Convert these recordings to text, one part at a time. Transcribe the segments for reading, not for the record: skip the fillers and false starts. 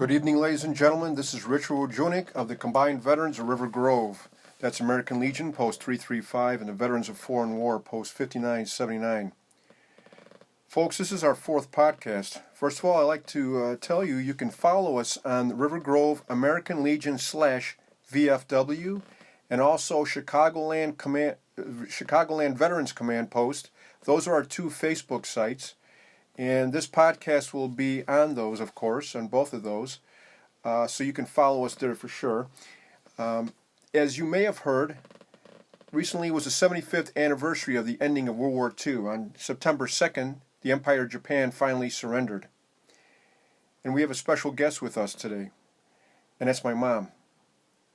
Good evening, ladies and gentlemen. This is Richard Wujunik of the Combined Veterans of River Grove. That's American Legion, Post 335, and the Veterans of Foreign War, Post 5979. Folks, this is our fourth podcast. First of all, I'd like to tell you, you can follow us on River Grove American Legion /VFW and also Chicagoland Veterans Command Post. Those are our two Facebook sites. And this podcast will be on those, of course, on both of those. So you can follow us there for sure. As you may have heard, recently was the 75th anniversary of the ending of World War II. On September 2nd, the Empire of Japan finally surrendered. And we have a special guest with us today, and that's my mom.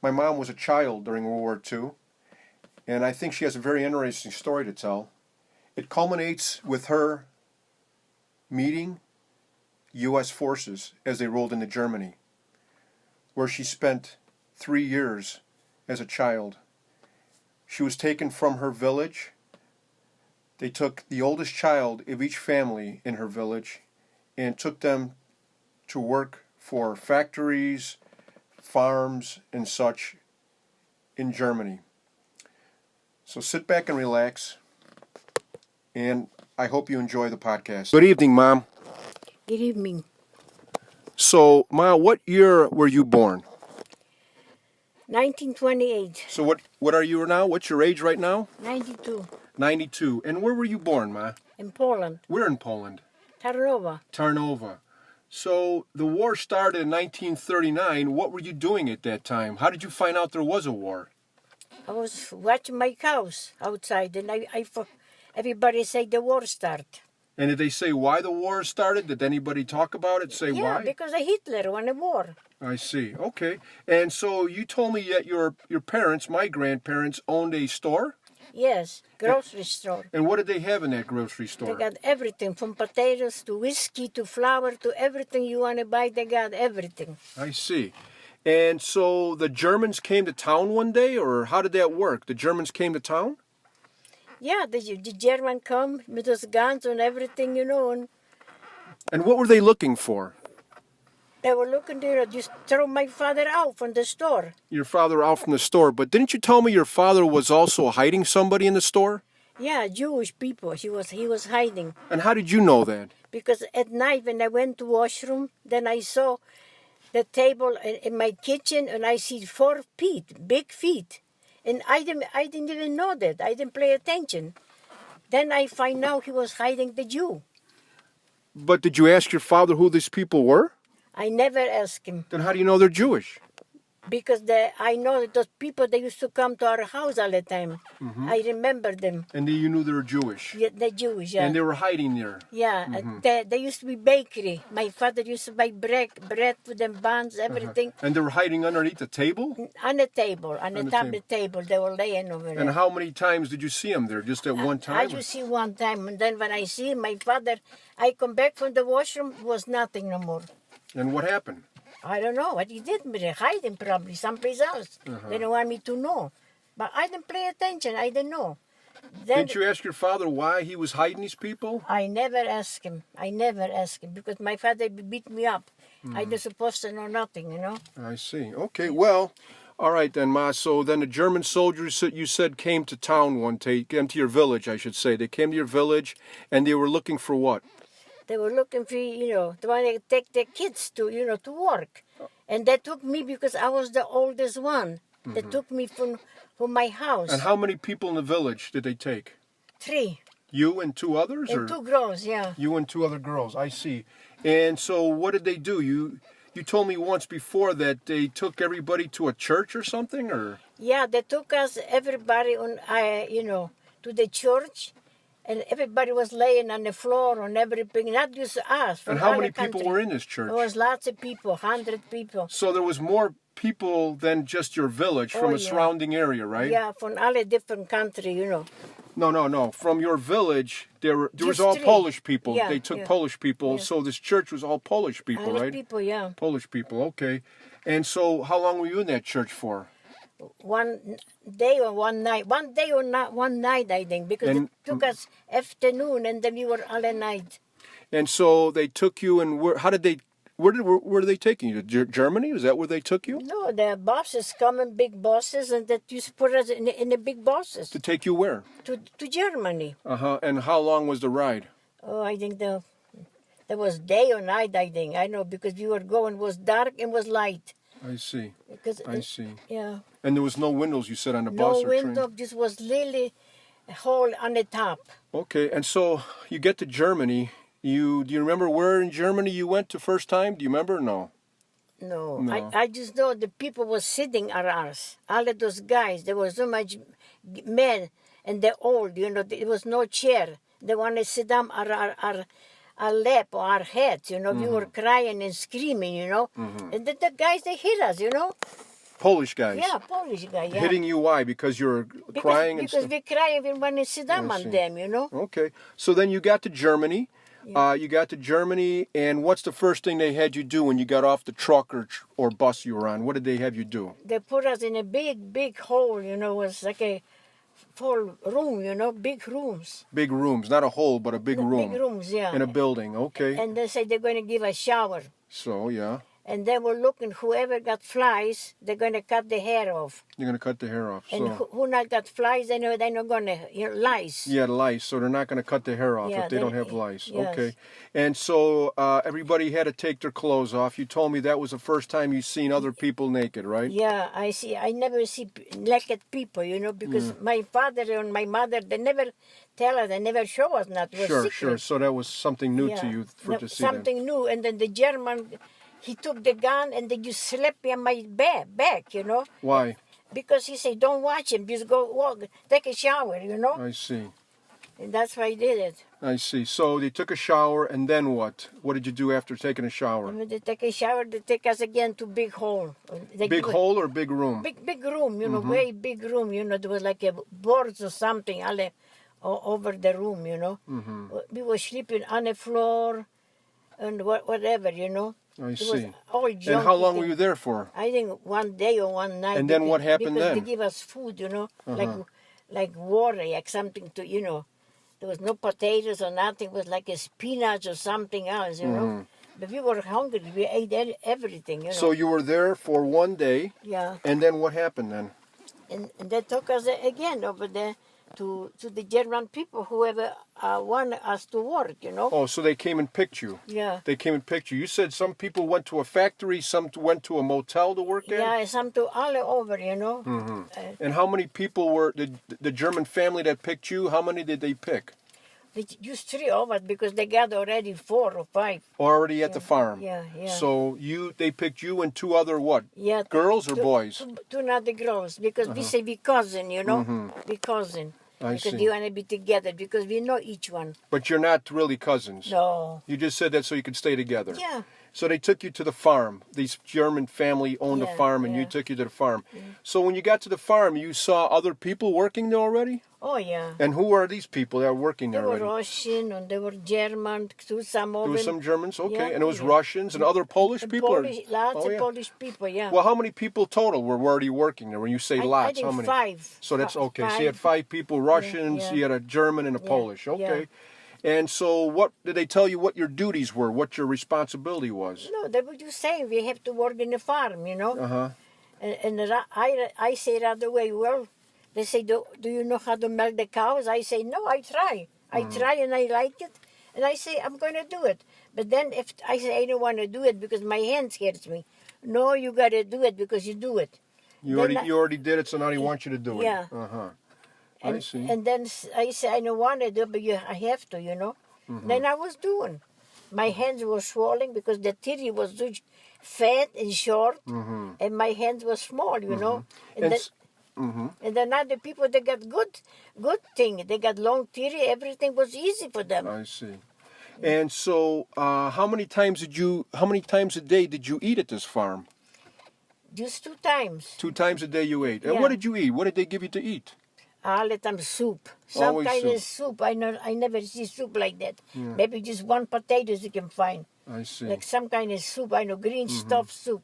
My mom was a child during World War II, and I think she has a very interesting story to tell. It culminates with her meeting U.S. forces as they rolled into Germany, where she spent 3 years as a child. She was taken from her village. They took the oldest child of each family in her village and took them to work for factories, farms, and such in Germany. So sit back and relax, and I hope you enjoy the podcast. Good evening, Mom. Good evening. So, Ma, what year were you born? 1928. So what are you now? What's your age right now? 92. 92. And where were you born, Ma? In Poland. Where in Poland? Tarnowa. Tarnowa. So the war started in 1939. What were you doing at that time? How did you find out there was a war? I was watching my cows outside, and everybody said the war started. And did they say why the war started? Did anybody talk about it? Say why? Yeah, because of Hitler won the war. I see. Okay. And so you told me that your parents, my grandparents, owned a store? Yes, grocery store. And what did they have in that grocery store? They got everything, from potatoes to whiskey to flour to everything you want to buy. They got everything. I see. And so the Germans came to town one day, or how did that work? The Germans came to town? Yeah, the German come with those guns and everything, And what were they looking for? They were looking to just throw my father out from the store. Your father out from the store, but didn't you tell me your father was also hiding somebody in the store? Yeah, Jewish people. He was hiding. And how did you know that? Because at night when I went to washroom, then I saw the table in my kitchen, and I see 4 feet, big feet. And I didn't even know that. I didn't pay attention. Then I find out he was hiding the Jew. But did you ask your father who these people were? I never asked him. Then how do you know they're Jewish? Because I know that those people, they used to come to our house all the time. Mm-hmm. I remember them. And you knew they were Jewish? Yeah, they're Jewish, yeah. And they were hiding there? Yeah, mm-hmm. There used to be bakery. My father used to buy bread with them buns, everything. Uh-huh. And they were hiding underneath the table? On the table, on the top of the table. They were laying over there. And how many times did you see them there? Just at one time? I just see one time. And then when I see my father, I come back from the washroom, was nothing no more. And what happened? I don't know what he did, but they hide him probably someplace else. Uh-huh. They don't want me to know. But I didn't pay attention. I didn't know. Then, didn't you ask your father why he was hiding these people? I never asked him. Because my father beat me up. Mm-hmm. I was supposed to know nothing, I see. Okay, well, all right then, Ma. So then the German soldiers, you said, came to town one day, came to your village, I should say. They came to your village, and they were looking for what? They were looking for, they want to take their kids to, to work. And they took me because I was the oldest one. Mm-hmm. They took me from my house. And how many people in the village did they take? 3. You and 2 others? And 2 girls, yeah. You and 2 other girls, I see. And so what did they do? You told me once before that they took everybody to a church or something, or? Yeah, they took us, everybody, to the church. And everybody was laying on the floor and everything, not just us. And how many people were in this church? There was lots of people, 100 people. So there was more people than just your village from a surrounding area, right? Yeah, from all a different country, No. From your village, there was all 3. Polish people. Yeah, they took Polish people. Yeah. So this church was all Polish people, Polish right? People, yeah. Polish people, okay. And so how long were you in that church for? One day or one night. One day or not one night, I think, because it took us afternoon and then we were all night. And so they took you, and how did they Where are they taking you? To Germany? Is that where they took you? No, the buses coming, big buses, and that used to put us in the big buses To take you where? to Germany. And how long was the ride? Oh, I think there was day or night, I think. I know, because we were going, it was dark and was light. I see. Because I see. Yeah. And there was no windows, you said, on the No bus or window, train? just was lily hole on the top. Okay, and so you get to Germany. Do you remember where in Germany you went the first time? Do you remember? No. No, No. I just know the people was sitting around us. All of those guys, there was so much men, and they're old, there was no chair. They want to sit down our lap or our heads, We were crying and screaming, And the guys, they hit us, Polish guys. Yeah, Polish guy, yeah. Hitting you, why? Because you're crying and because stuff? we cry, we want to sit down on them, Okay, so then you got to Germany. You got to Germany, and what's the first thing they had you do when you got off the truck or bus you were on? What did they have you do? They put us in a big hole, it was like a full room, big rooms. Big rooms, not a hole, but a big room. Big rooms, yeah. In a building, okay. And they say they're going to give a shower. So, yeah. And they were looking, whoever got flies, they're going to cut the hair off. You're going to cut the hair off. And So who not got flies, they're not going to, lice. yeah, lice. So they're not going to cut the hair off Yeah, if they don't have lice. yes. Okay. And so everybody had to take their clothes off. You told me that was the first time you seen other people naked, right? Yeah, I never see naked people, because my father and my mother, they never tell us, they never show us that. It was Sure, secret. sure. So that was something new to Yeah. you to see something new. And then the German, he took the gun and then you slapped me on my back, Why? Because he said, don't watch him, just go walk, take a shower, I see. And that's why I did it. I see. So they took a shower, and then what? What did you do after taking a shower? And when they take a shower, they take us again to big hole. Big hole or big room? Big room, way big room, there was like a boards or something all over the room, We were sleeping on the floor and whatever, I It see. was all And how long were you there for? I think one day or one night. And then what happened because then? they give us food, like water, like something to, There was no potatoes or nothing. It was like a spinach or something else, But we were hungry. We ate everything, So you were there for one day, Yeah. and then what happened then? And they took us again over there to the German people, whoever wanted us to work, Oh, so they came and picked you. Yeah. They came and picked you. You said some people went to a factory, some went to a motel to work there? Yeah, some to all over, And how many people were, the German family that picked you, how many did they pick? They used 3 of us because they got already 4 or 5. Already at the farm? Yeah. So they picked you and 2 other what? Yeah. Girls or boys? Two not the girls, because we say we cousin, We cousin. I because see. we want to be together, because we know each one. But you're not really cousins? No. You just said that so you could stay together? Yeah. So they took you to the farm. This German family owned a Yeah, farm, and you yeah. took you to the farm. So when you got to the farm, you saw other people working there already? Oh, yeah. And who are these people that are working They there were already? Russian, and they were German, too, some of There was them. some Germans, okay. Yeah, And it was yeah. Russians and other Polish And people? Polish, lots Oh, of yeah. Polish people, yeah. Well, how many people total were already working there? When you say I lots, think how many? 5. So that's okay. So you had 5. 5 people, Russians, yeah. you had a German and a Yeah, Polish. yeah. Okay. And so what did they tell you what your duties were, what your responsibility was? No, they were just saying we have to work in the farm, Uh-huh. And I say right away, well, they say, do you know how to milk the cows? I say, no, I try. I try and I like it. And I say, I'm going to do it. But then if I say I don't want to do it because my hand scares me. No, you got to do it because you do it. You Then already did it, so now they want you to do it. Yeah. Uh-huh. And, I see. And then I say, I don't want to do it, but I have to, Then I was doing. My hands were swollen because the titty was so fat and short, and my hands were small, And, And then, and then other people, they got good thing. They got long titty. Everything was easy for them. I see. And so how many times a day did you eat at this farm? Just 2 times. 2 times a day you ate. And Yeah. what did you eat? What did they give you to eat? All the time soup. Some Always kind soup. of soup. I never see soup like that. Maybe just one potatoes you can find. I see. Like some kind of soup. I know green stuff soup.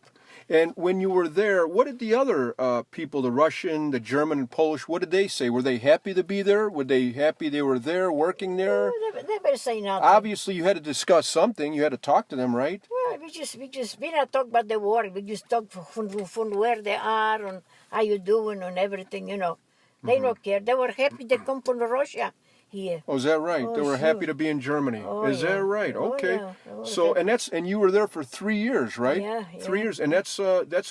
And when you were there, what did the other people, the Russian, the German, and Polish, what did they say? Were they happy to be there? Were they happy they were there, working there? They never say nothing. Obviously, you had to discuss something. You had to talk to them, right? Well, we not talk about the war. We just talk from where they are and how you doing and everything, you know. They don't care. They were happy they come from Russia here. Oh, is that right? Oh, they were sure. happy to be in Germany. Oh, Is that yeah. right? Oh, Okay. yeah. Oh, So, that- and you were there for 3 years, right? Yeah, 3 yeah. years, and that's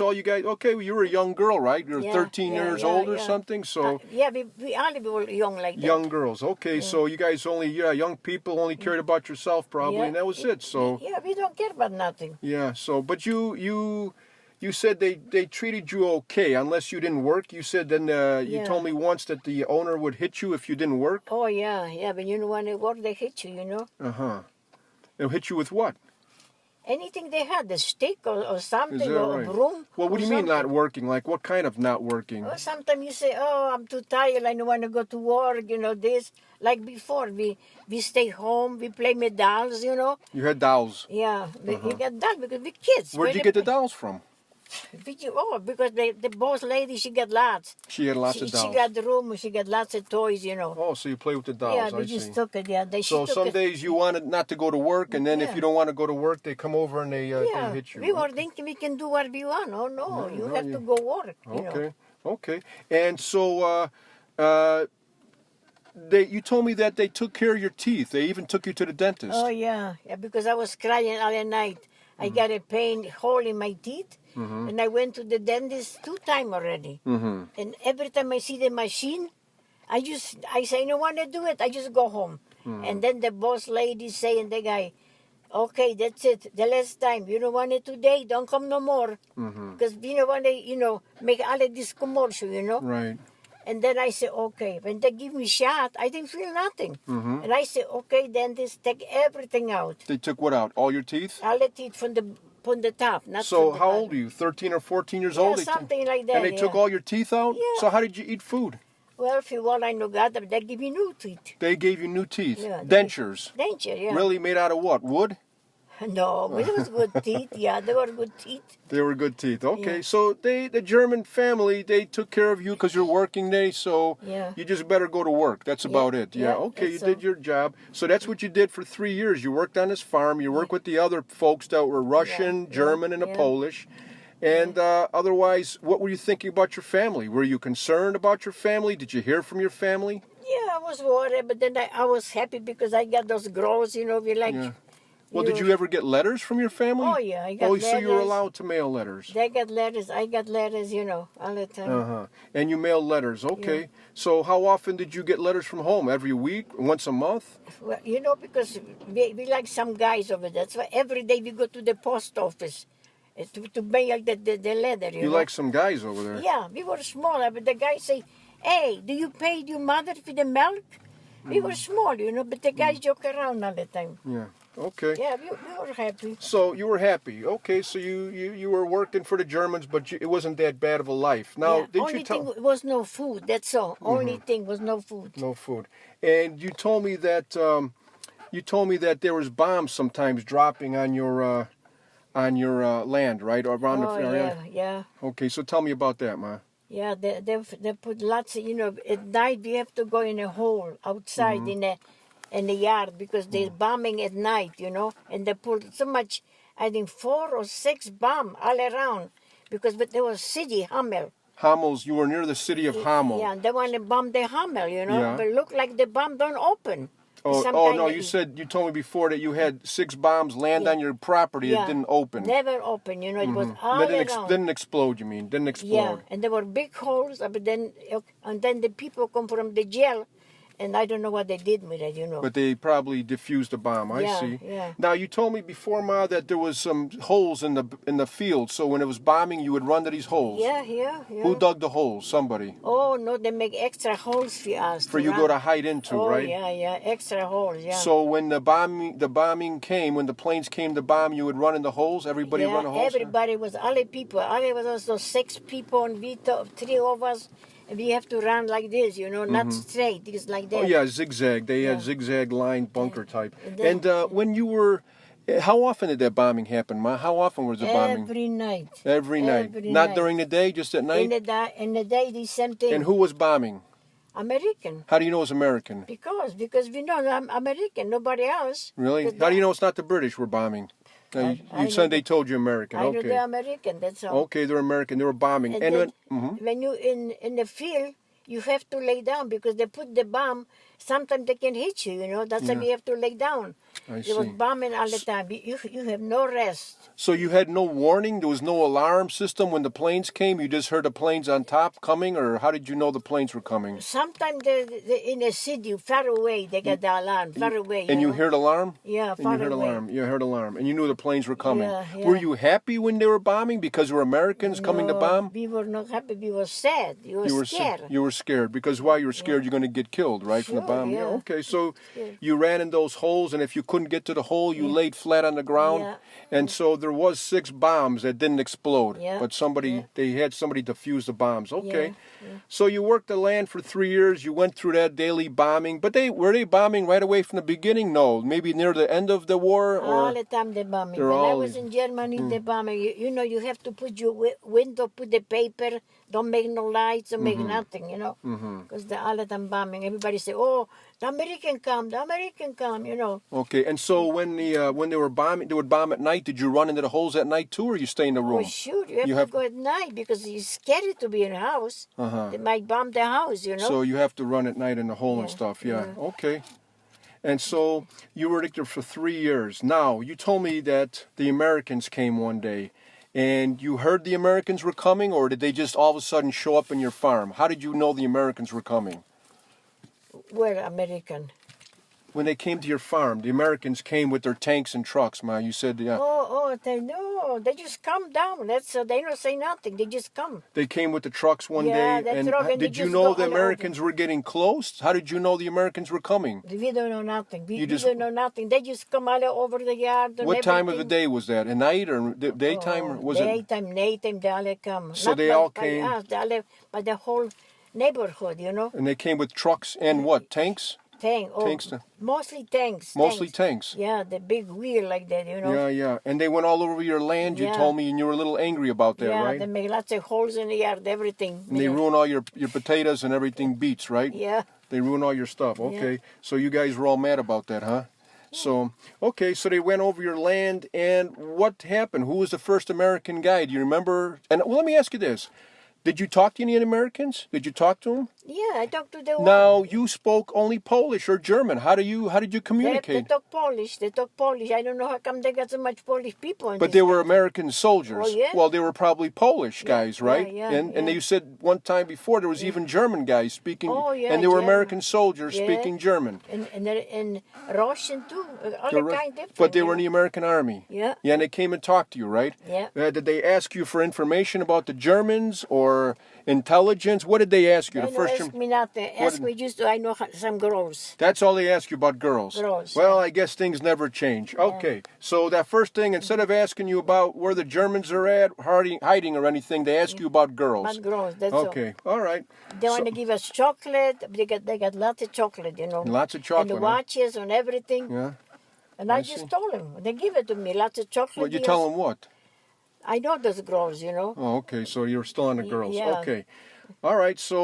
all you guys. Okay, well, you were a young girl, right? You were Yeah, 13 yeah, years yeah, old or yeah. something. So. yeah, we all were young like that. Young girls. Okay, so you guys young people only cared about yourself probably, Yeah. and that was it. So, Yeah, we don't care about nothing. yeah. So, but you said they treated you okay unless you didn't work. You said then you Yeah. told me once that the owner would hit you if you didn't work. Oh, yeah. But you know, when they work, they hit you, you know. They'll hit you with what? Anything they had, a stick or something, Is that or right? a broom. Well, what do you mean not working? Like what kind of not working? Well, sometimes you say, oh, I'm too tired, I don't want to go to work, you know, this. Like before, we stay home, we play with dolls, you know. You had dolls. Yeah, you get dolls because we kids. Where'd you get the dolls from? Because the boss lady, she got lots. She had lots of dolls. She got the room, she got lots of toys, you know. Oh, so you play with the dolls. Yeah, I they just see. took it, yeah. So she took some it. days you wanted not to go to work, and then if Yeah. you don't want to go to work, they come over and they Yeah, hit you. we were thinking we can do what we want. Oh, no, you have to go work, you know. Okay, okay. And so you told me that they took care of your teeth. They even took you to the dentist. Oh, yeah, because I was crying all night. I got a pain hole in my teeth, and I went to the dentist 2 times already. And every time I see the machine, I say, I don't want to do it. I just go home. And then the boss lady saying the guy, okay, that's it. The last time. You don't want it today. Don't come no more. Because you don't want to, make all of this commercial, you know. Right. And then I said, okay. When they give me shot, I didn't feel nothing. And I said, okay, dentist, take everything out. They took what out? All your teeth? All the teeth from the top, not So from the how bottom. old are you? 13 or 14 years Yeah, old? something like that. And they took yeah. all your teeth out? Yeah. So how did you eat food? Well, if you want, I know God, they give me new teeth. They gave you new teeth. Yeah, Dentures. Denture, yeah. Really made out of what? Wood? No, but it was good teeth. Yeah, they were good teeth. They were good teeth. Okay, Yeah. so the German family, they took care of you because you're working there, so Yeah. you just better go to work. That's about it. Yeah, yeah, okay, you that's did all. your job. So that's what you did for 3 years. You worked on this farm. You worked with the other folks that were Russian, yeah, German, and a yeah. Polish. And otherwise, what were you thinking about your family? Were you concerned about your family? Did you hear from your family? Yeah, I was worried, but then I was happy because I got those girls, we like. Yeah. Well, did you ever get letters from your family? Oh, yeah, I got Oh, so you were letters. allowed to mail letters. They got letters, I got letters, all the time. Uh-huh. And you mailed letters, okay. Yeah. So how often did you get letters from home? Every week? Once a month? Well, because we like some guys over there. That's why every day we go to the post office to mail the letter, You know. like some guys over there. Yeah, we were smaller, but the guy say, hey, do you pay your mother for the milk? We were small, but the guys joke around all the time. Yeah, okay. Yeah, we were happy. So you were happy. Okay, so you were working for the Germans, but it wasn't that bad of a life. Now, Yeah, didn't only you tell... thing was no food, that's all. Only thing was no food. No food. And you told me that there was bombs sometimes dropping on your land, right? Or around the area. yeah. Okay, so tell me about that, Ma. Yeah, they put lots of, at night we have to go in a hole outside in the yard because they're bombing at night, and they put so much, I think 4 or 6 bombs all around because there was city, Hamel. Hamels, you were near the city of Hamel. Yeah, and they want to bomb the Hamel, Yeah. but look like the bomb don't open. Oh, Some oh kind no, of- you told me before that you had 6 bombs land on your property. Yeah. It didn't open. Never open, it was all Didn't around. didn't explode, you mean? Didn't explode. Yeah, and there were big holes, but then the people come from the jail, and I don't know what they did with it, But they probably diffused the bomb. I Yeah, see. yeah. Now you told me before, Ma, that there was some holes in the field. So when it was bombing, you would run to these holes. Yeah. Who dug the holes? Somebody. Oh no, they make extra holes for us. For you run. go to hide into, Oh right? yeah, extra holes, yeah. So when the bombing came, when the planes came to bomb, you would run in the holes. Everybody yeah, run the holes. everybody was all the people. All it was also 6 people, and 3 of us. And we have to run like this, not straight. It's like that. Oh yeah, zigzag. They had Yeah. zigzag line bunker type. And then- When you were, how often did that bombing happen, Ma? How often was the bombing? Every night. Every night. Every Not night. during the day, just at In night. the day, the same thing. And who was bombing? American. How do you know it's American? Because we know I'm American, nobody else. Really? Because How do you know it's not the British were bombing? I You said know they told you American. I know Okay. they're American, that's all. Okay, they're American. They were bombing. And And then when, when you in the field, you have to lay down because they put the bomb. Sometimes they can hit you, That's why Yeah. you have to lay down. I They was see. bombing all the time. You have no rest. So you had no warning? There was no alarm system when the planes came? You just heard the planes on top coming? Or how did you know the planes were coming? Sometimes they in a city far away, they get the alarm far away. And you know? heard alarm? Yeah, And far you heard away. alarm. You heard alarm. And you knew the planes were coming. Yeah, yeah. Were you happy when they were bombing because there were Americans coming to No, bomb? We were not happy. We were sad. You were scared. You were scared because why? You were scared you're going to get killed, right, from the Sure, bomb. yeah. Okay, so Scared. you ran in those holes, and if you couldn't get to the hole, you laid flat on the ground. Yeah. And so there was 6 bombs that didn't explode, Yeah, but yeah. they had somebody defuse the bombs. Okay, yeah. so you worked the land for 3 years. You went through that daily bombing, but were they bombing right away from the beginning? No, maybe near the end of the war, All or the time they bombing. They're When I always- was in Germany, they bombing. You have to put your window, put the paper, don't make no lights, don't make nothing, Because they're all the time bombing. Everybody say, oh, the American come, Okay, and so when they were bombing, they would bomb at night. Did you run into the holes at night too, or you stay in the room? Oh, shoot, you have You to have- go at night because it's scary to be in a house. Uh-huh. They might bomb the house, So you have to run at night in the hole and Yeah, stuff. Yeah. yeah. Okay. And so you were there for 3 years. Now you told me that the Americans came one day, and you heard the Americans were coming, or did they just all of a sudden show up in your farm? How did you know the Americans were coming? We're American. When they came to your farm, the Americans came with their tanks and trucks, Ma. You said They just come down. They don't say nothing. They just come. they came with the trucks one Yeah, day. that's And right, and they did you just know go the all over. Americans were getting close? How did you know the Americans were coming? We don't know nothing. We You just- don't know nothing. They just come all over the yard. And What time of the everything. day was that? At night or daytime? Or was it? Daytime, nighttime, they all come. So Not they by- all by came- us, they all by the whole neighborhood, And they came with trucks and what? Tanks? Tanks to- Mostly tanks. Mostly tanks. Yeah, the big wheel like that, Yeah, yeah. And they went all over your land, you Yeah. told me, and you were a little angry about that, Yeah, right? they make lots of holes in the yard, everything. And they ruin all your potatoes and everything beets, right? Yeah. They ruin all your stuff. Okay. So you guys were all mad about that, huh? So, okay, so they went over your land, and what happened? Who was the first American guy? Do you remember? And well, let me ask you this. Did you talk to any Americans? Did you talk to them? Yeah, I talked to the Now, you spoke only Polish or German. How did you They communicate? talk Polish. They talk Polish. I don't know how come they got so much Polish people. In But this they were country. American soldiers. Oh, yeah? Well, they were probably Polish guys, right? yeah, and yeah. you said one time before there was even German guys speaking, Oh, yeah, and they were German. American soldiers Yeah. speaking German. And Russian too. All They the were- kind different. but they you were in know. the American Army. Yeah. Yeah, and they came and talked to you, right? Yeah. Did they ask you for information about the Germans or intelligence? What did they ask you? They The don't first ask me nothing. Ask me just I know some girls. That's all they ask you about girls. Girls, Well, I guess things never change. Okay, so that first thing, instead of asking you about where the Germans are at, hiding or anything, they ask you about girls. About girls, that's all. Okay, all right. They So- want to give us chocolate. They got lots of chocolate, Lots of chocolate, And the huh? watches and everything. Yeah. And I I just see. told them. They give it to me. Lots of chocolate. Well, you yes. tell them what? I know those girls, Oh, okay. So you're still on the girls. Yeah. Okay. All right. So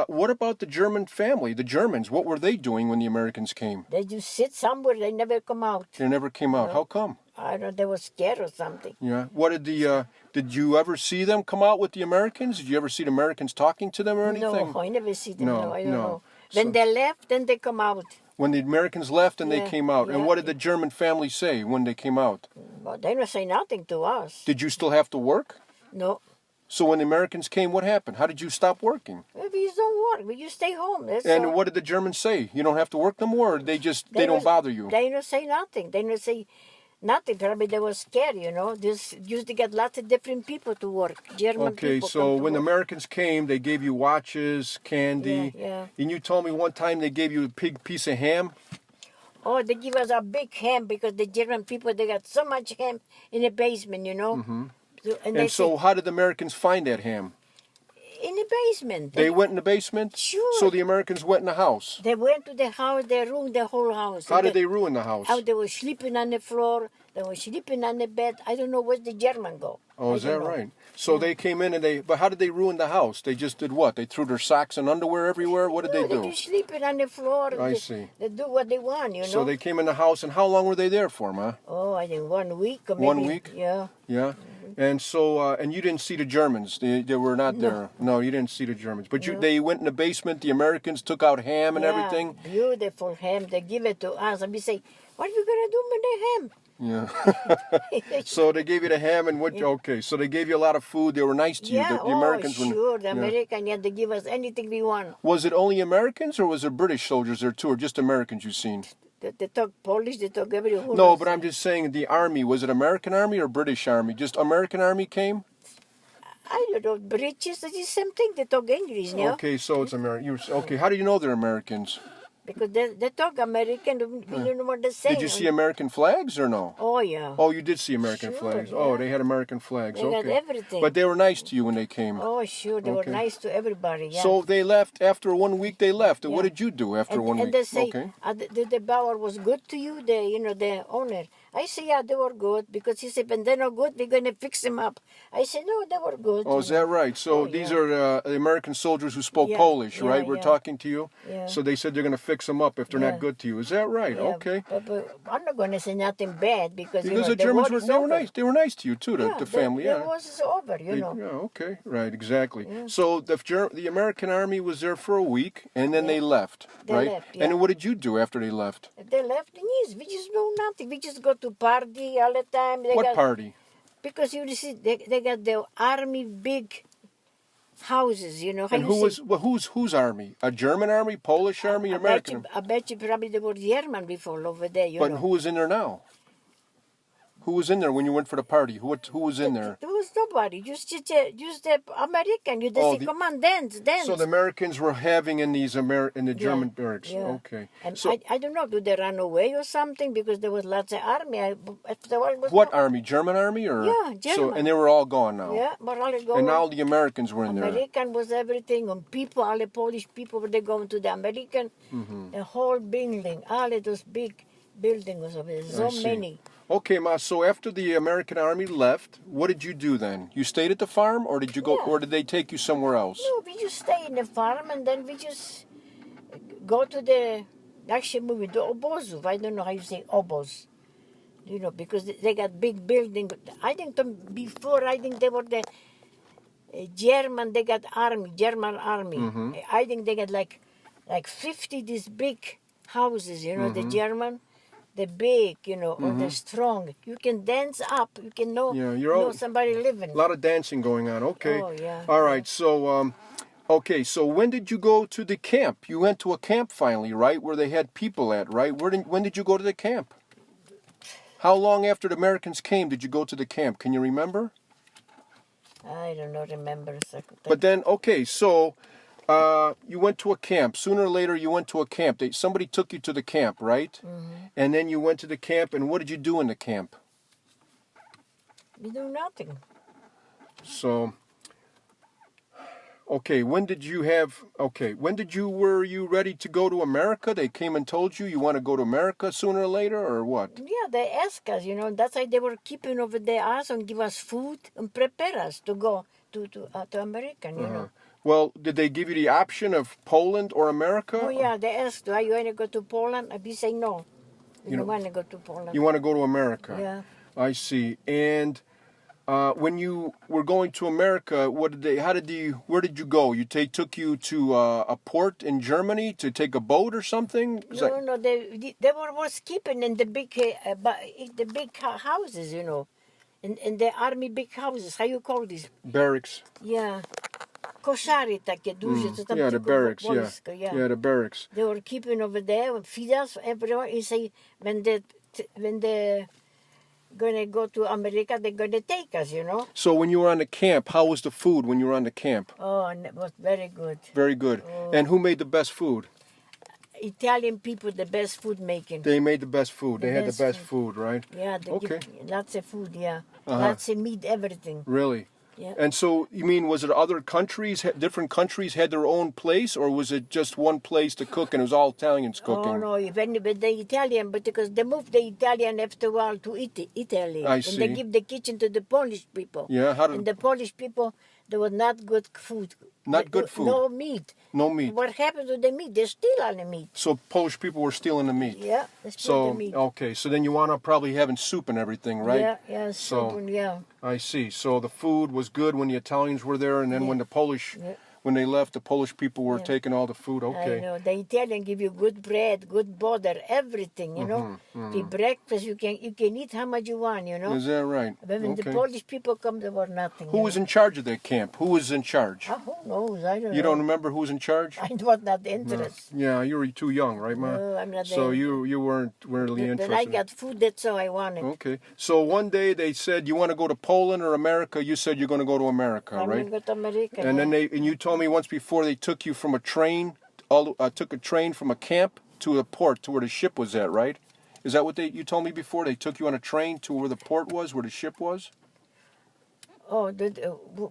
what about the German family? The Germans, what were they doing when the Americans came? They just sit somewhere. They never come out. They never came out. How come? I don't know. They were scared or something. Yeah. What did did you ever see them come out with the Americans? Did you ever see the Americans talking to them or anything? No, I never see them. No, No, I don't no. know. When So- they left, then they come out. When the Americans left and they Yeah, came out. And yeah, what did the German family say when they came out? But they don't say nothing to us. Did you still have to work? No. So when the Americans came, what happened? How did you stop working? We just don't work. We just stay home. That's And all. what did the Germans say? You don't have to work no more, or they don't was- bother you? They don't say nothing. They don't say nothing. Probably they were scared, Just used to get lots of different people to work. German Okay, people so come to when the work. Americans came, they gave you watches, candy. Yeah, yeah. And you told me one time they gave you a big piece of ham. Oh, they give us a big ham because the German people, they got so much ham in the basement, So, And so how did the Americans find that ham? In the basement. They went in the basement? Sure. So the Americans went in the house. They went to the house, they ruined the whole house. How did they ruin the house? How they were sleeping on the floor, they were sleeping on the bed. I don't know where the German go. Oh, is that right? So they came in and but how did they ruin the house? They just did what? They threw their socks and underwear everywhere? What did they do? They just sleeping on the floor. I see. They do what they want, you know. So they came in the house, and how long were they there for, Ma? Oh, I think 1 week or maybe. 1 week? Yeah. Yeah. And so, and you didn't see the Germans. They were not there. No, you didn't see the Germans. But they went in the basement. The Americans took out ham and everything. Beautiful ham. They give it to us, and we say, "What are you gonna do with the ham?" Yeah. So they gave you the ham and what? Okay. So they gave you a lot of food. They were nice to you. Yeah. The Americans were. Sure. The American, yeah, they give us anything we want. Was it only Americans, or was there British soldiers there too, or just Americans you seen? They talk Polish. They talk everything. No, but I'm just saying the army. Was it American army or British army? Just American army came? I don't know. British, it's the same thing. They talk English, yeah. Okay, so it's American. Okay, how do you know they're Americans? Because they talk American. We don't know what they're saying. Did you see American flags or no? Oh, yeah. Oh, you did see American Sure, flags. yeah. Oh, they had American flags. They Okay. got everything. But they were nice to you when they came. Oh, sure. They were nice to everybody, yeah. So they left after 1 week. They left. And what Yeah. did you do after 1 week? And they say, Okay. The Bauer was good to you, the owner. I say, yeah, they were good. Because he said, when they're not good, we're going to fix them up. I said, no, they were good. Oh, is that right? So Oh, these yeah. are the American soldiers who spoke Yeah, Polish, yeah, right? We're yeah. talking to you? Yeah. So they said they're going to fix them up if they're Yeah. not good to you. Is that right? Yeah, Okay. But I'm not going to say nothing bad because Because the Germans were nice. They were nice to you too, the family. The war is over, you know. Yeah, okay, right, exactly. So the American army was there for a week, and then they left, They right? left, And yeah. what did you do after they left? They left in East. We just do nothing. We just go to party all the time. What party? Because you see, they got the army big houses, you know. How And you whose army? A German army, Polish army, American? I bet you probably they were German before over there, you But know. who was in there now? Who was in there when you went for the party? Who was in there? There was nobody. Just the American. You just say, come on, dance. So the Americans were having in these in the German barracks. Yeah. Okay. And So I don't know, do they run away or something? Because there was lots of army. what army? German army or? Yeah, So German. and they were all gone now. Yeah, but all they go. And now the Americans were in there. American was everything, and people, all the Polish people, they going to the American, the whole building, all of those big buildings over there, so see. many. Okay, Ma. So after the American army left, what did you do then? You stayed at the farm, or did you go, Yeah. or did they take you somewhere else? No, we just stay in the farm, and then we just go to the, actually movie, the obozu. I don't know how you say obos. You know, because they got big building. I think before, I think they were the German, they got army, German army. I think they got like 50 these big houses, you know, the German. The big, you know, or the strong. You can dance up. You can know, know somebody living. A lot of dancing going on. Okay. Oh, yeah. All right. So, okay. So when did you go to the camp? You went to a camp finally, right? Where they had people at, right? When did you go to the camp? How long after the Americans came did you go to the camp? Can you remember? I don't know, remember. But then, okay, so you went to a camp. Sooner or later, you went to a camp. Somebody took you to the camp, right? And then you went to the camp, and what did you do in the camp? We do nothing. So, okay, were you ready to go to America? They came and told you want to go to America sooner or later, or what? Yeah, they asked us, you know, that's why they were keeping over there us and give us food and prepare us to go to American, you know. Well, did they give you the option of Poland or America? Oh, yeah, they asked, do you want to go to Poland? And we say no. We don't want to go to Poland. You want to go to America? Yeah. I see. And when you were going to America, where did you go? Took you to a port in Germany to take a boat or something? No, they were keeping in the big houses, you know, in the army big houses. How you call this? Barracks. Yeah. Koszary takie duże, co tam Yeah, the tylko barracks, wojsko, yeah. Yeah, the barracks. They were keeping over there and feed us everyone. And say when they gonna go to America, they're gonna take us, you know. So when you were on the camp, how was the food when you were on the camp? Oh, and it was very good. Very good. And who made the best food? Italian people, the best food making. They made the best food. They had the best food, right? Yeah, they Okay. give lots of food, yeah. Lots of meat, everything. Really? Yeah. And so, you mean, was it other countries, different countries had their own place, or was it just one place to cook and it was all Italians cooking? Oh no, even with the Italian, but because they moved the Italian after a while to Italy, I and they see. give the kitchen to the Polish people. Yeah, how did And the Polish people, there was not good food. Not good food. No meat. No meat. What happened to the meat? They steal all the meat. So Polish people were stealing the meat. Yeah, they steal So the meat. okay, so then you wound up probably having soup and everything, right? Yeah, So- soup, yeah. I see. So the food was good when the Italians were there, and then when the Polish, when they left, the Polish people were taking all the food. I Okay. know. The Italian give you good bread, good butter, everything, you know. The breakfast, you can eat how much you want, you know. Is that right? But when the Okay. Polish people come, there was nothing. Who was in charge of that camp? Who was in charge? Who knows? I don't know. You don't remember who was in charge? I was not interested. Yeah, you were too young, right, Ma? No, I'm not So there. you weren't really When interested. I got food, that's all I wanted. Okay. So one day they said, you want to go to Poland or America? You said you're going to go to America, I'm right? going to go to America. And then you told me once before they took you from a train, took a train from a camp to a port to where the ship was at, right? Is that what you told me before? They took you on a train to where the port was, where the ship was? Oh,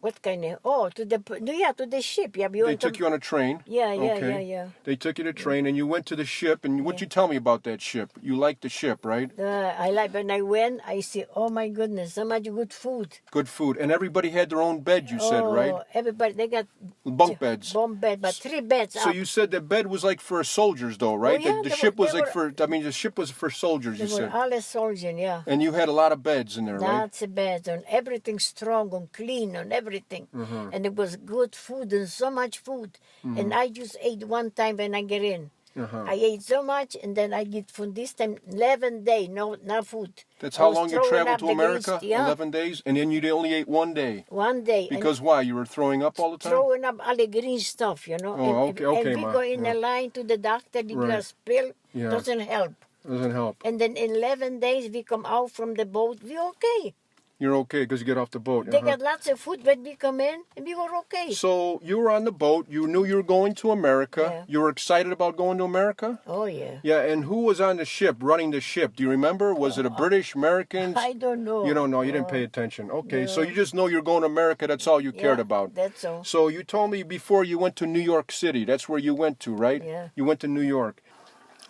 what kind of? Oh, to the ship. Yeah, They took you on a train. Yeah. They took you to train, and you went to the ship. And what you tell me about that ship? You liked the ship, right? I like when I went. I see. Oh my goodness, so much good food. Good food, and everybody had their own bed. You said, right? Everybody they got Bunk beds. bunk bed, but 3 beds. So up. you said the bed was like for soldiers, though, right? yeah, the they ship were- was they like were- for. I mean, the ship was for soldiers. They You were said, all a soldier, yeah. and you had a lot of beds in there, right? Lots of beds and everything strong and clean and everything. Mm-hmm. And it was good food and so much food. And I just ate one time when I get in. Uh-huh. I ate so much and then I get food this time 11 days, no food. That's I how was long you throwing traveled up to the America? grease, yeah. 11 days? And then you only ate one day. One day. and Because why? You were throwing up all the time? throwing up all the green stuff, you know. Oh, and, okay, and we Ma, go in yeah. a line to the doctor, the Right. glass pill Yeah. doesn't help. Doesn't help. And then in 11 days we come out from the boat, we okay. You're okay because you get off the boat. They uh-huh. got lots of food when we come in and we were okay. So you were on the boat. You knew you were going to America. Yeah. You were excited about going to America? Oh yeah. Yeah, and who was on the ship, running the ship? Do you remember? Was it a British, Americans? I don't know. You don't know. You didn't pay attention. Okay, so no. you just know you're going to America. That's all you cared Yeah, about. That's all. So you told me before you went to New York City. That's where you went to, right? Yeah. You went to New York.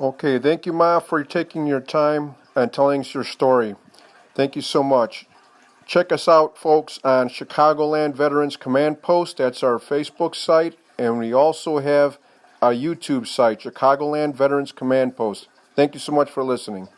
Okay, thank you, Ma, for taking your time and telling us your story. Thank you so much. Check us out, folks, on Chicagoland Veterans Command Post. That's our Facebook site. And we also have a YouTube site, Chicagoland Veterans Command Post. Thank you so much for listening.